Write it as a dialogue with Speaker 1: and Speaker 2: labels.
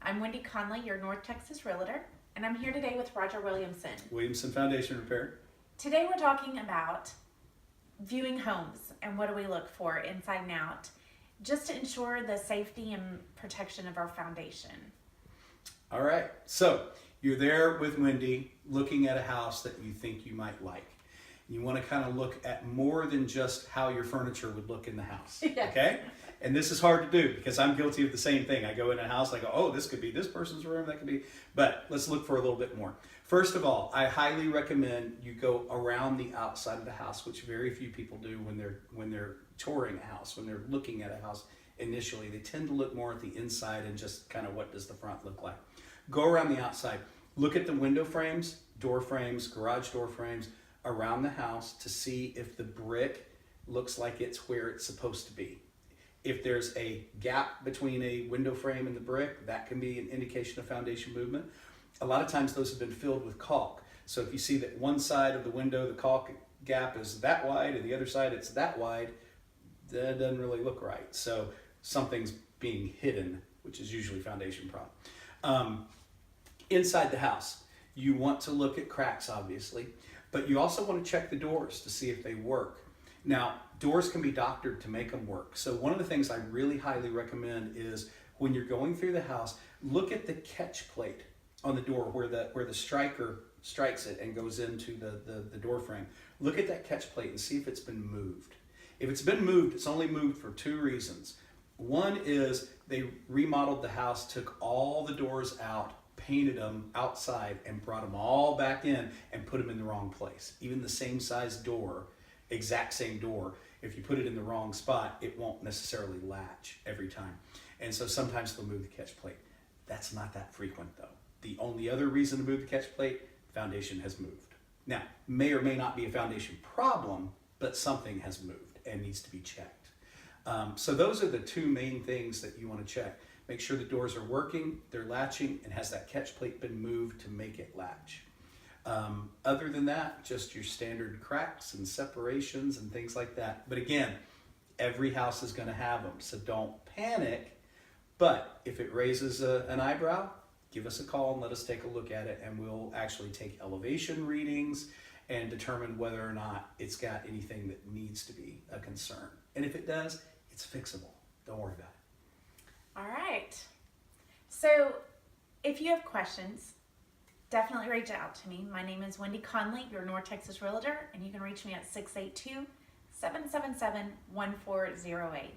Speaker 1: I'm Wendi Conley, your North Texas Realtor, and I'm here today with Roger Williamson.
Speaker 2: Williamson Foundation Repair.
Speaker 1: Today we're talking about viewing homes and what do we look for inside and out, just to ensure the safety and protection of our foundation.
Speaker 2: All right, so you're there with Wendi looking at a house that you think you might like. You want to kind of look at more than just how your furniture would look in the house,
Speaker 1: Yes.
Speaker 2: okay? And this is hard to do because I'm guilty of the same thing. I go in a house, I go, oh, this could be this person's room, that could be, but let's look for a little bit more. First of all, I highly recommend you go around the outside of the house, which very few people do when they're touring a house, when they're looking at a house initially. They tend to look more at the inside and just kind of what does the front look like. Go around the outside. Look at the window frames, door frames, garage door frames around the house to see if the brick looks like it's where it's supposed to be. If there's a gap between a window frame and the brick, that can be an indication of foundation movement. A lot of times those have been filled with caulk. So if you see that one side of the window, the caulk gap is that wide and the other side it's that wide, that doesn't really look right. So something's being hidden, which is usually foundation problem. Inside the house, you want to look at cracks, obviously, but you also want to check the doors to see if they work. Now, doors can be doctored to make them work. So one of the things I really highly recommend is when you're going through the house, look at the catch plate on the door where the striker strikes it and goes into the door frame. Look at that catch plate and see if it's been moved. If it's been moved, it's only moved for two reasons. One is they remodeled the house, took all the doors out, painted them outside, and brought them all back in and put them in the wrong place. Even the same size door, exact same door, if you put it in the wrong spot, it won't necessarily latch every time. And so sometimes they'll move the catch plate. That's not that frequent though. The only other reason to move the catch plate, foundation has moved. Now, may or may not be a foundation problem, but something has moved and needs to be checked. So those are the two main things that you want to check. Make sure the doors are working, they're latching, and has that catch plate been moved to make it latch. Other than that, just your standard cracks and separations and things like that. But again, every house is going to have them, so don't panic. But if it raises an eyebrow, give us a call and let us take a look at it, and we'll actually take elevation readings and determine whether or not it's got anything that needs to be a concern. And if it does, it's fixable. Don't worry about it.
Speaker 1: All right. So if you have questions, definitely reach out to me. My name is Wendi Conley, your North Texas Realtor, and you can reach me at 682-777-1408.